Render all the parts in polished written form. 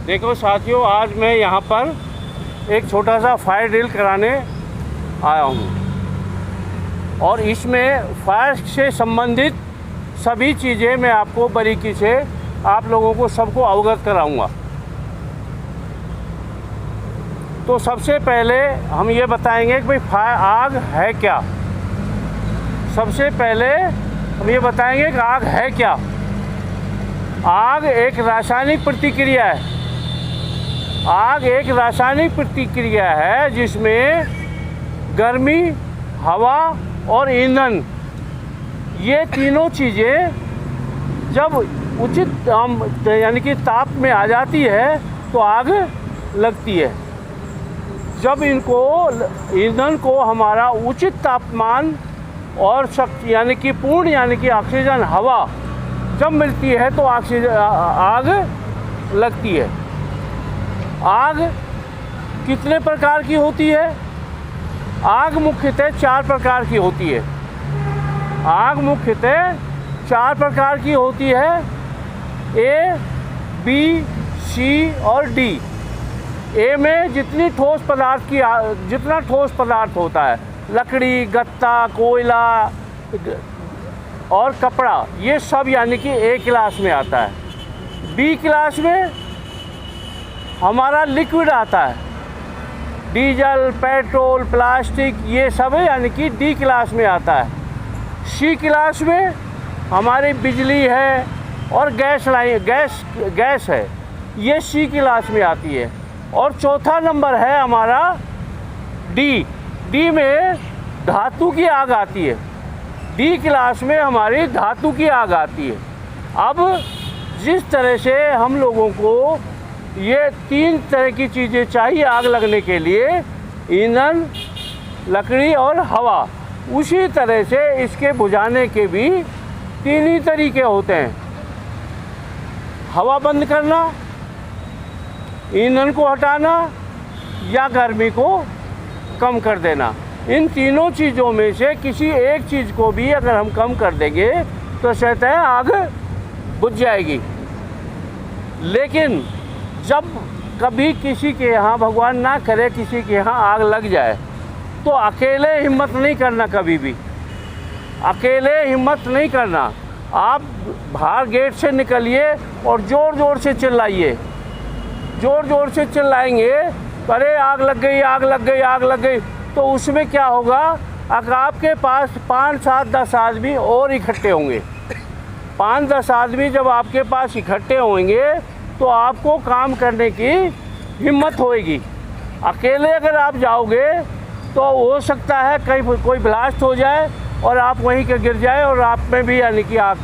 देखो साथियों, आज मैं यहाँ पर एक छोटा सा फायर ड्रिल कराने आया हूँ और इसमें फायर से संबंधित सभी चीज़ें मैं आपको बारीकी से आप लोगों को सबको अवगत कराऊंगा। तो सबसे पहले हम ये बताएंगे कि भाई फायर आग है क्या। सबसे पहले हम ये बताएंगे कि आग है क्या। आग एक रासायनिक प्रतिक्रिया है। आग एक रासायनिक प्रतिक्रिया है जिसमें गर्मी, हवा और ईंधन, ये तीनों चीज़ें जब उचित यानी कि ताप में आ जाती है तो आग लगती है। जब इनको ईंधन को हमारा उचित तापमान और शक्ति यानी कि पूर्ण यानी कि ऑक्सीजन हवा जब मिलती है तो आग लगती है। आग कितने प्रकार की होती है? आग मुख्यतः 4 प्रकार की होती है। आग मुख्यतः 4 प्रकार की होती है, ए, बी, सी और डी। ए में जितना ठोस पदार्थ होता है, लकड़ी, गत्ता, कोयला और कपड़ा, ये सब यानी कि ए क्लास में आता है। बी क्लास में हमारा लिक्विड आता है, डीजल, पेट्रोल, प्लास्टिक, ये सब यानी कि डी क्लास में आता है। सी क्लास में हमारी बिजली है और गैस है, ये सी क्लास में आती है। और चौथा नंबर है हमारा डी। डी में धातु की आग आती है। डी क्लास में हमारी धातु की आग आती है। अब जिस तरह से हम लोगों को ये 3 तरह की चीज़ें चाहिए आग लगने के लिए, ईंधन, लकड़ी और हवा, उसी तरह से इसके बुझाने के भी 3 ही तरीके होते हैं। हवा बंद करना, ईंधन को हटाना या गर्मी को कम कर देना। इन तीनों चीज़ों में से किसी एक चीज़ को भी अगर हम कम कर देंगे तो स्वतः आग बुझ जाएगी। लेकिन जब कभी किसी के यहाँ, भगवान ना करे, किसी के यहाँ आग लग जाए तो अकेले हिम्मत नहीं करना। कभी भी अकेले हिम्मत नहीं करना। आप बाहर गेट से निकलिए और ज़ोर ज़ोर से चिल्लाइए। ज़ोर ज़ोर से चिल्लाएंगे, अरे आग लग गई, आग लग गई, आग लग गई, तो उसमें क्या होगा? अगर आपके पास 5, 7, 10 आदमी और इकट्ठे होंगे, 5, 10 आदमी जब आपके पास इकट्ठे होंगे तो आपको काम करने की हिम्मत होएगी। अकेले अगर आप जाओगे तो हो सकता है कहीं कोई ब्लास्ट हो जाए और आप वहीं के गिर जाए और आप में भी यानी कि आग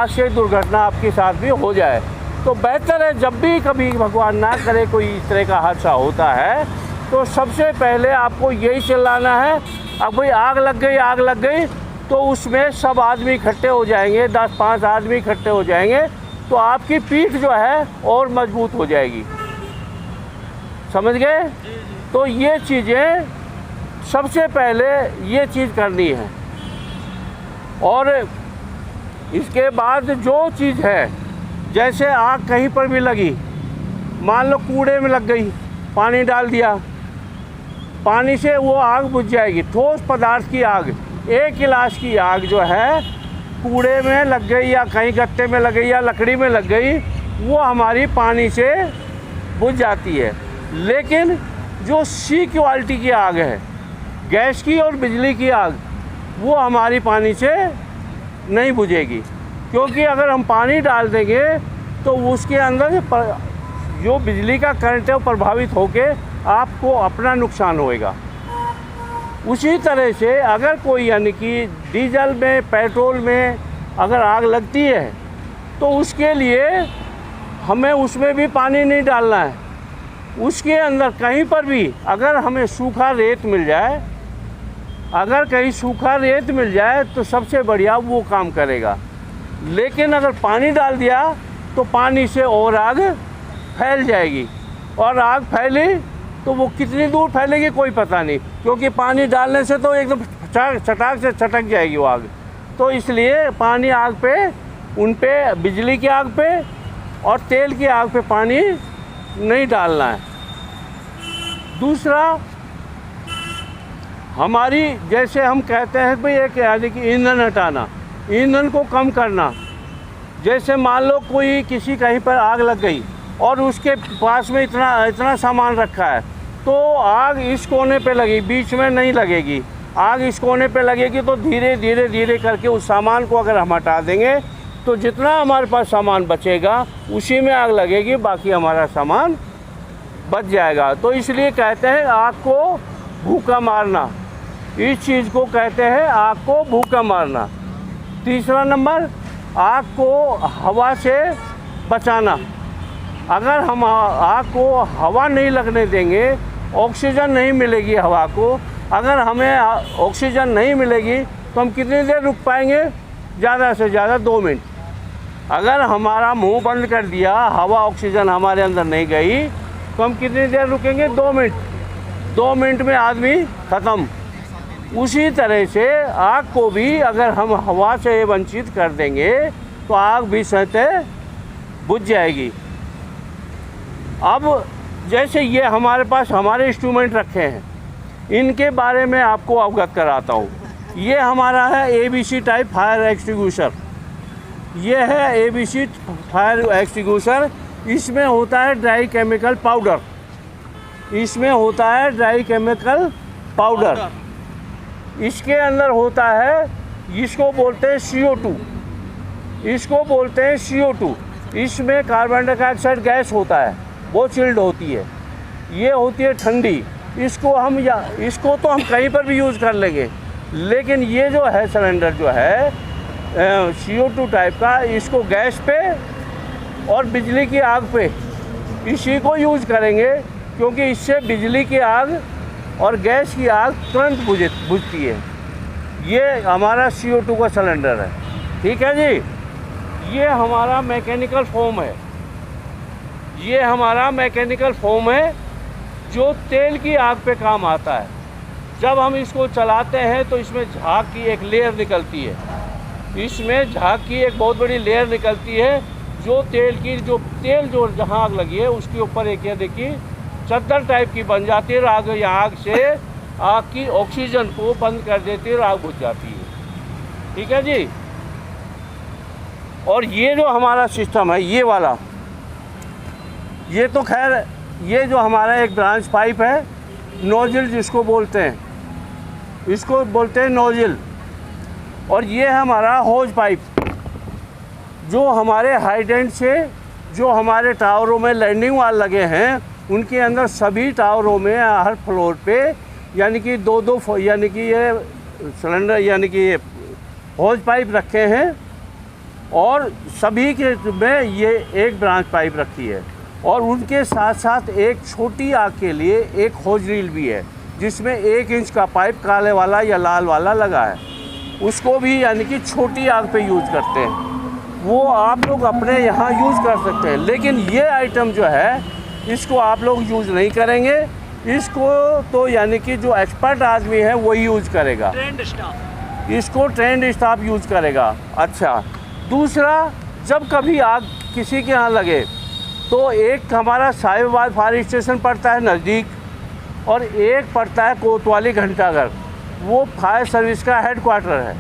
से दुर्घटना आपके साथ भी हो जाए। तो बेहतर है जब भी कभी भगवान ना करे कोई इस तरह का हादसा होता है तो सबसे पहले आपको यही चिल्लाना है, अब भाई आग लग गई, आग लग गई, तो उसमें सब आदमी इकट्ठे हो जाएंगे, 10-5 आदमी इकट्ठे हो जाएंगे तो आपकी पीठ जो है और मजबूत हो जाएगी। समझ गए? तो ये चीज़ें सबसे पहले ये चीज़ करनी है। और इसके बाद जो चीज़ है, जैसे आग कहीं पर भी लगी, मान लो कूड़े में लग गई, पानी डाल दिया, पानी से वो आग बुझ जाएगी। ठोस पदार्थ की आग, एक गिलास की आग जो है कूड़े में लग गई या कहीं गत्ते में लग गई या लकड़ी में लग गई, वो हमारी पानी से बुझ जाती है। लेकिन जो सी क्वालिटी की आग है, गैस की और बिजली की आग, वो हमारी पानी से नहीं बुझेगी। क्योंकि अगर हम पानी डाल देंगे तो उसके अंदर जो बिजली का करंट है वो प्रभावित होकर आपको अपना नुकसान होएगा। उसी तरह से अगर कोई यानी कि डीजल में, पेट्रोल में अगर आग लगती है तो उसके लिए हमें उसमें भी पानी नहीं डालना है। उसके अंदर कहीं पर भी अगर हमें सूखा रेत मिल जाए, अगर कहीं सूखा रेत मिल जाए तो सबसे बढ़िया वो काम करेगा। लेकिन अगर पानी डाल दिया तो पानी से और आग फैल जाएगी, और आग फैली तो वो कितनी दूर फैलेगी कोई पता नहीं, क्योंकि पानी डालने से तो एकदम चटाक से चटक जाएगी वो आग। तो इसलिए पानी आग पे, उन पे, बिजली की आग पे और तेल की आग पे पानी नहीं डालना है। दूसरा, हमारी जैसे हम कहते हैं भाई एक यानी कि ईंधन हटाना, ईंधन को कम करना। जैसे मान लो कोई किसी कहीं पर आग लग गई और उसके पास में इतना सामान रखा है, तो आग इस कोने पे लगी, बीच में नहीं लगेगी। आग इस कोने पे लगेगी तो धीरे धीरे धीरे करके उस सामान को अगर हम हटा देंगे तो जितना हमारे पास सामान बचेगा उसी में आग लगेगी, बाकी हमारा सामान बच जाएगा। तो इसलिए कहते हैं आग को भूखा मारना, इस चीज़ को कहते हैं आग को भूखा मारना। तीसरा नंबर, आग को हवा से बचाना। अगर हम आग को हवा नहीं लगने देंगे, ऑक्सीजन नहीं मिलेगी हवा को, अगर हमें ऑक्सीजन नहीं मिलेगी तो हम कितनी देर रुक पाएंगे? ज़्यादा से ज़्यादा 2 मिनट। अगर हमारा मुंह बंद कर दिया, हवा ऑक्सीजन हमारे अंदर नहीं गई, तो हम कितनी देर रुकेंगे? 2 मिनट। 2 मिनट में आदमी ख़त्म। उसी तरह से आग को भी अगर हम हवा से वंचित कर देंगे तो आग भी स्वतः बुझ जाएगी। अब जैसे ये हमारे पास हमारे इंस्ट्रूमेंट रखे हैं, इनके बारे में आपको अवगत कराता हूँ। ये हमारा है ABC टाइप फायर एक्सटिंग्विशर। ये है ABC फायर एक्सटिंग्विशर। इसमें होता है ड्राई केमिकल पाउडर, इसमें होता है ड्राई केमिकल पाउडर। इसके अंदर होता है, इसको बोलते हैं CO2, इसको बोलते हैं CO2। इसमें कार्बन डाइऑक्साइड गैस होता है, वो चिल्ड होती है, ये होती है ठंडी। इसको तो हम कहीं पर भी यूज़ कर लेंगे, लेकिन ये जो है सिलेंडर जो है CO2 टाइप का, इसको गैस पे और बिजली की आग पे इसी को यूज़ करेंगे, क्योंकि इससे बिजली की आग और गैस की आग तुरंत बुझती है। ये हमारा CO2 का सिलेंडर है, ठीक है जी। ये हमारा मैकेनिकल फोम है, ये हमारा मैकेनिकल फोम है जो तेल की आग पे काम आता है। जब हम इसको चलाते हैं तो इसमें झाग की एक लेयर निकलती है, इसमें झाग की एक बहुत बड़ी लेयर निकलती है जो तेल जो जहाँ आग लगी है उसके ऊपर एक ये देखिए चद्दर टाइप की बन जाती है। आग से आग की ऑक्सीजन को बंद कर देती है और आग बुझ जाती है, ठीक है जी। और ये जो हमारा सिस्टम है, ये वाला, ये तो खैर ये जो हमारा एक ब्रांच पाइप है, नोजल जिसको बोलते हैं, इसको बोलते हैं नोजल। और ये है हमारा होज पाइप, जो हमारे हाइडेंट से जो हमारे टावरों में लैंडिंग वाल लगे हैं, उनके अंदर सभी टावरों में हर फ्लोर पे यानी कि दो यानी कि ये सिलेंडर यानी कि ये होज पाइप रखे हैं, और सभी के में ये एक ब्रांच पाइप रखी है। और उनके साथ साथ एक छोटी आग के लिए एक होज रील भी है, जिसमें 1 इंच का पाइप काले वाला या लाल वाला लगा है, उसको भी यानी कि छोटी आग पे यूज़ करते हैं। वो आप लोग अपने यहाँ यूज़ कर सकते हैं, लेकिन ये आइटम जो है इसको आप लोग यूज़ नहीं करेंगे। इसको तो यानी कि जो एक्सपर्ट आदमी है वही यूज़ करेगा, ट्रेंड स्टाफ, इसको ट्रेंड स्टाफ यूज़ करेगा। अच्छा, दूसरा, जब कभी आग किसी के यहाँ लगे तो एक हमारा साहिबाबाद फायर स्टेशन पड़ता है नज़दीक, और एक पड़ता है कोतवाली घंटाघर। वो फायर सर्विस का हेड क्वार्टर है,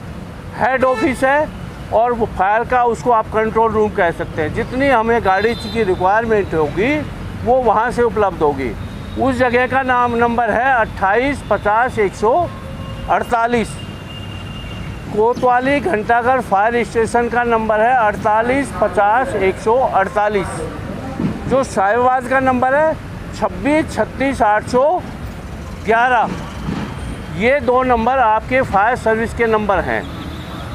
हेड ऑफिस है, और वो फायर का उसको आप कंट्रोल रूम कह सकते हैं। जितनी हमें गाड़ी की रिक्वायरमेंट होगी वो वहाँ से उपलब्ध होगी। उस जगह का नंबर है 28 50 148। कोतवाली घंटाघर फायर स्टेशन का नंबर है 48 50 148। जो साहिबाबाद का नंबर है 26 36 811। ये 2 नंबर आपके फायर सर्विस के नंबर हैं।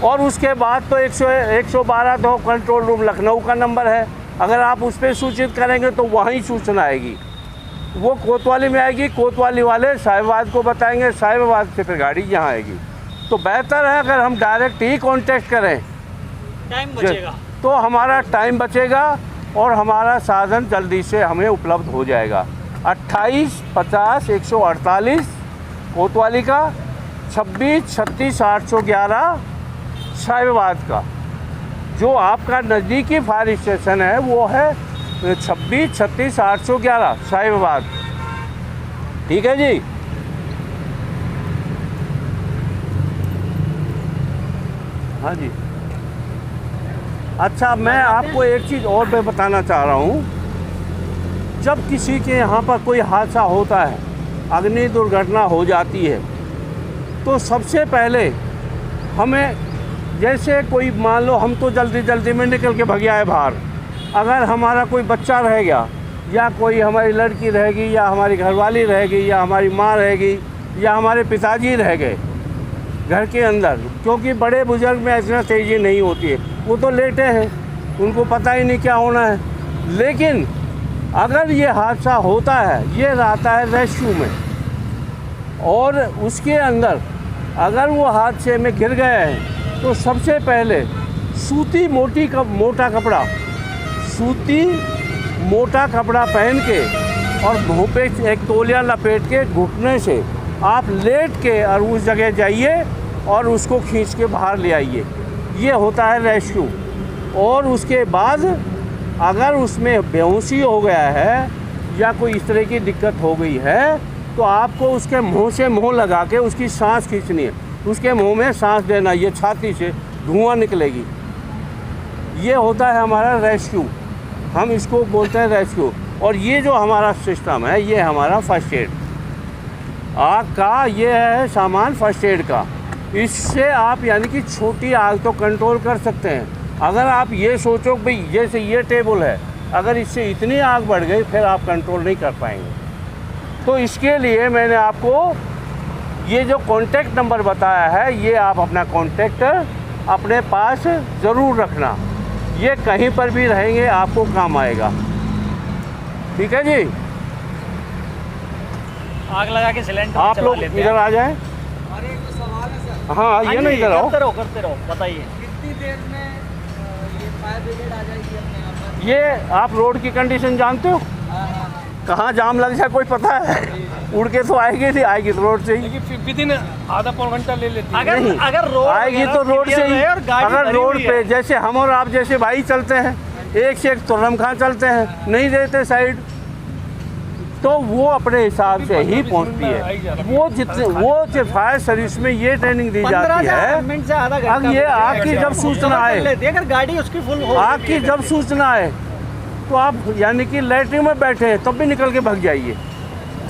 और उसके बाद तो 112 तो कंट्रोल रूम लखनऊ का नंबर है। अगर आप उस पर सूचित करेंगे तो वहीं सूचना आएगी, वो कोतवाली में आएगी, कोतवाली वाले साहिबाबाद को बताएंगे, साहिबाबाद से फिर गाड़ी यहाँ आएगी। तो बेहतर है अगर हम डायरेक्ट ही कांटेक्ट करें, टाइम बचेगा, तो हमारा टाइम बचेगा और हमारा साधन जल्दी से हमें उपलब्ध हो जाएगा। 28 50 148 कोतवाली का, 26 36 811 साहिबाबाद का। जो आपका नज़दीकी फायर स्टेशन है वो है 26 36 811 साहिबाबाद। ठीक है जी। हाँ जी। अच्छा, मैं आपको एक चीज़ और मैं बताना चाह रहा हूँ। जब किसी के यहाँ पर कोई हादसा होता है, अग्नि दुर्घटना हो जाती है, तो सबसे पहले हमें, जैसे कोई मान लो हम तो जल्दी जल्दी में निकल के भग आए बाहर, अगर हमारा कोई बच्चा रह गया या कोई हमारी लड़की रहेगी या हमारी घरवाली रहेगी या हमारी माँ रहेगी या हमारे पिताजी रह गए घर के अंदर, क्योंकि बड़े बुजुर्ग में इतना तेज़ी नहीं होती है, वो तो लेटे हैं, उनको पता ही नहीं क्या होना है। लेकिन अगर ये हादसा होता है, ये रहता है रेस्क्यू में, और उसके अंदर अगर वो हादसे में गिर गए हैं तो सबसे पहले सूती मोटा कपड़ा पहन के और मुँह पे एक तौलिया लपेट के घुटने से आप लेट के और उस जगह जाइए और उसको खींच के बाहर ले आइए। ये होता है रेस्क्यू। और उसके बाद अगर उसमें बेहोशी हो गया है या कोई इस तरह की दिक्कत हो गई है तो आपको उसके मुंह से मुंह लगा के उसकी सांस खींचनी है, उसके मुंह में सांस देना, ये छाती से धुआं निकलेगी। ये होता है हमारा रेस्क्यू, हम इसको बोलते हैं रेस्क्यू। और ये जो हमारा सिस्टम है, ये हमारा फर्स्ट एड आग का, ये है सामान फर्स्ट एड का। इससे आप यानी कि छोटी आग तो कंट्रोल कर सकते हैं। अगर आप ये सोचो भाई जैसे ये टेबल है, अगर इससे इतनी आग बढ़ गई फिर आप कंट्रोल नहीं कर पाएंगे। तो इसके लिए मैंने आपको ये जो कॉन्टैक्ट नंबर बताया है, ये आप अपना कॉन्टैक्ट अपने पास ज़रूर रखना, ये कहीं पर भी रहेंगे आपको काम आएगा। ठीक है जी। आग लगा के सिलेंडर आप लोग इधर आ जाएं। और एक सवाल है सर। हाँ, ये ना इधर आओ। करते रहो, बताइए कितनी देर में ये फायर ब्रिगेड आ जाएगी अपने यहाँ पर? ये आप रोड की कंडीशन जानते हो, कहाँ जाम लग जाए कोई पता है? उड़ के तो आएगी तो रोड से ही, विद इन आधा पौन घंटा ले लेती है। अगर रोड आएगी तो रोड से ही। अगर रोड पे जैसे हम और आप जैसे भाई चलते हैं, एक से एक तुर्रम खां चलते हैं, नहीं देते साइड, तो वो अपने हिसाब से ही पहुंचती है। वो फायर सर्विस में ये ट्रेनिंग दी जाती है। अब ये आग की जब सूचना आए, अगर गाड़ी उसकी फुल हो, आग की जब सूचना आए तो आप यानी कि लैट्रिन में बैठे हैं तब भी निकल के भाग जाइए।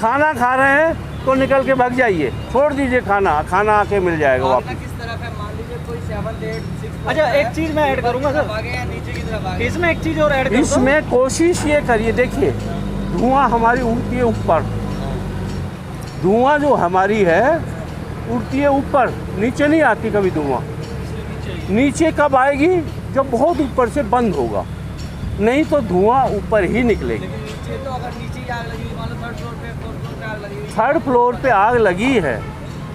खाना खा रहे हैं तो निकल के भाग जाइए, छोड़ दीजिए खाना आके मिल जाएगा वापस। किस तरफ है? मान लीजिए कोई 7 8 6। अच्छा, एक चीज़ मैं ऐड करूँगा सर, आगे या नीचे की तरफ आगे? इसमें एक चीज़ और ऐड करूँगा। इसमें कोशिश ये करिए, देखिए धुआं हमारी उड़ती है ऊपर, धुआं जो हमारी है उड़ती है ऊपर, नीचे नहीं आती कभी धुआं। नीचे कब आएगी? जब बहुत ऊपर से बंद होगा, नहीं तो धुआं ऊपर ही निकलेगी। नीचे तो अगर नीचे आग लगी, मान लो 3rd फ्लोर पे 4th फ्लोर पे आग लगी, 3rd फ्लोर पे आग लगी है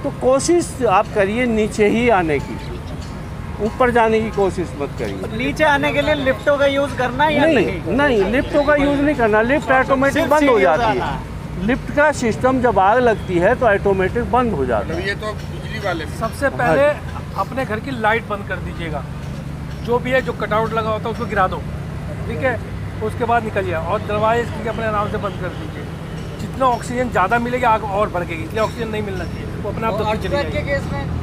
तो कोशिश आप करिए नीचे ही आने की, ऊपर जाने की कोशिश मत करिए। नीचे आने के लिए लिफ्टों का यूज़ करना है या नहीं, लिफ्टों का यूज़ नहीं करना, लिफ्ट ऑटोमेटिक बंद हो जाती है। लिफ्ट का सिस्टम जब आग लगती है तो ऑटोमेटिक बंद हो जाता है। ये तो बिजली वाले में। सबसे पहले अपने घर की लाइट बंद कर दीजिएगा, जो भी है जो कटआउट लगा होता है उसको गिरा दो, ठीक है। उसके बाद निकलिए और दरवाजे इसके अपने आराम से बंद कर दीजिए। जितना ऑक्सीजन ज़्यादा मिलेगा आग और बढ़ेगी, इसलिए ऑक्सीजन नहीं मिलना चाहिए, वो अपने आप दबती चली अर्थक्वेक के जाएगी। केस में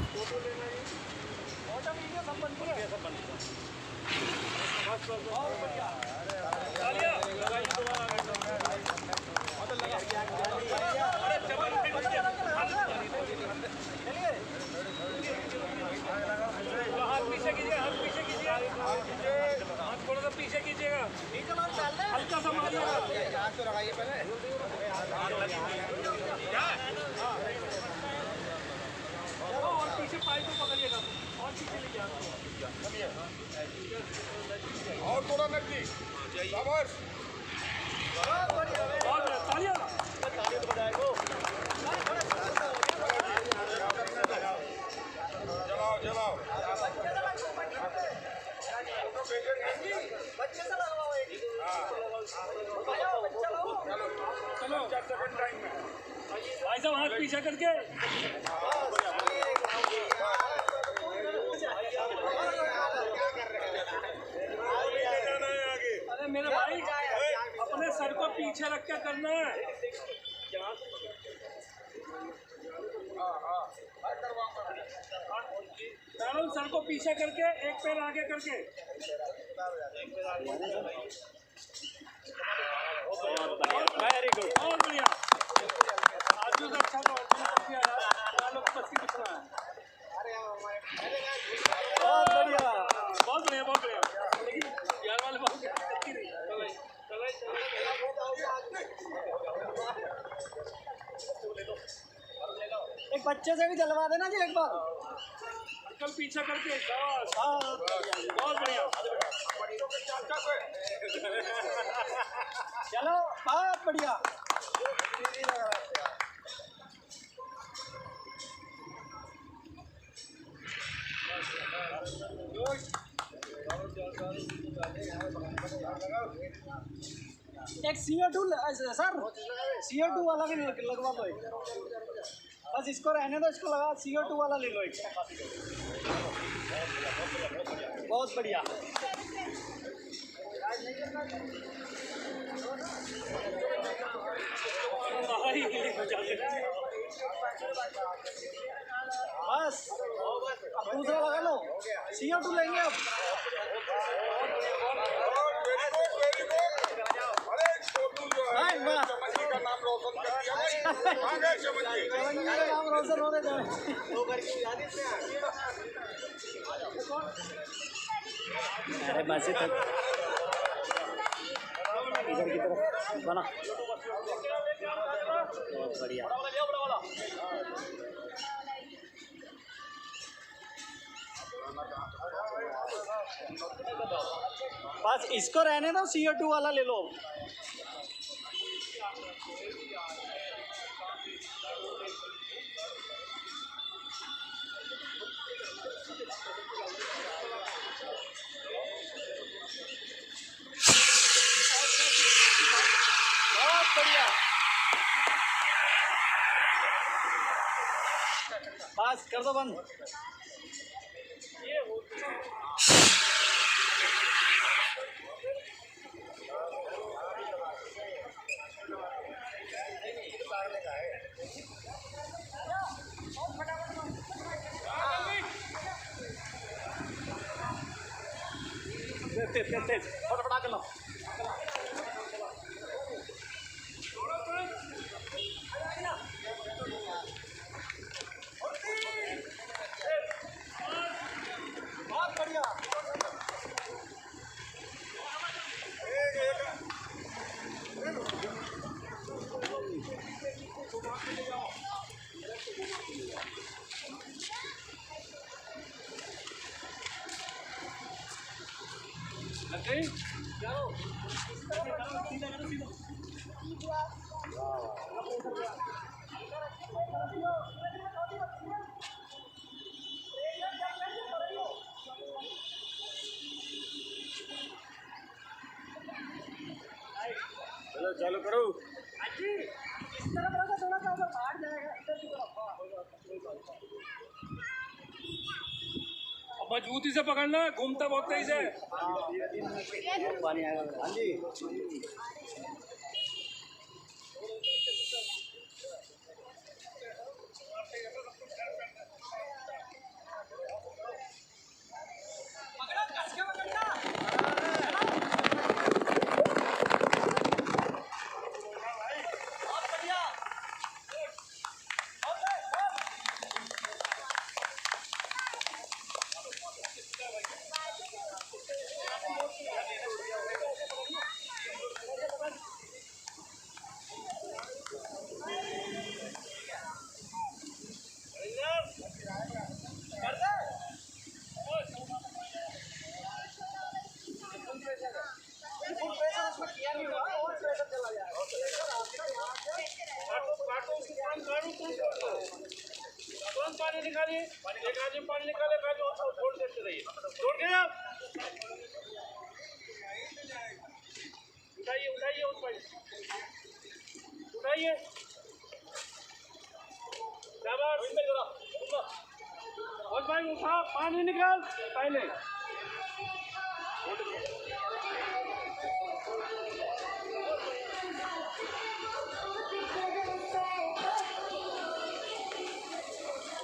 और थोड़ा नजदीक, शाबाश। जलाओ जलाओ। चलो 4 सेकंड टाइम में भाई साहब हाथ पीछे करके मेरे भाई अपने सर को पीछे रख के करना है। मैडम सर को पीछे करके एक पैर आगे करके। Very good. बहुत बढ़िया। आजू से अच्छा तो बस की कुछ ना है। बहुत बढ़िया। बहुत बढ़िया बहुत बढ़िया। लेकिन बिहार वाले बहुत अच्छी रही। एक बच्चे से भी जलवा देना जी एक बार। अंकल पीछे करके शाबाश। हाँ बहुत बढ़िया। चलो बहुत बढ़िया। एक CO2 सर CO2 वाला भी लगवा लो एक। बस इसको रहने दो, इसको लगा CO2 वाला ले लो एक। बहुत बढ़िया। बस अब दूसरा लगा लो। CO2 लेंगे अब। अरे छोटू जो है हाँ, वाह। चमन का नाम रोशन कर दिया भाई। कहाँ गए चमन जी? चमन जी का नाम रोशन होने दो। अरे बस तक इधर की तरफ बना। बहुत बढ़िया। बस इसको रहने दो, CO2 वाला ले लो। बहुत बढ़िया। बस कर दो बंद। तेज फटाफट कर लो। बहुत बढ़िया। चलो चालू करो। इस तरफ रखो, थोड़ा सा उधर बाहर जाएगा। इधर की तरफ। मजबूती से पकड़ना, घूमता बहुत तेज है। पानी आएगा। हाँ जी। पानी निकालिए, पानी निकाले, छोड़ देते रहिए। छोड़ के आप उठाइए उस भाई, उठाइए। और भाई उठा, पानी निकाल पहले।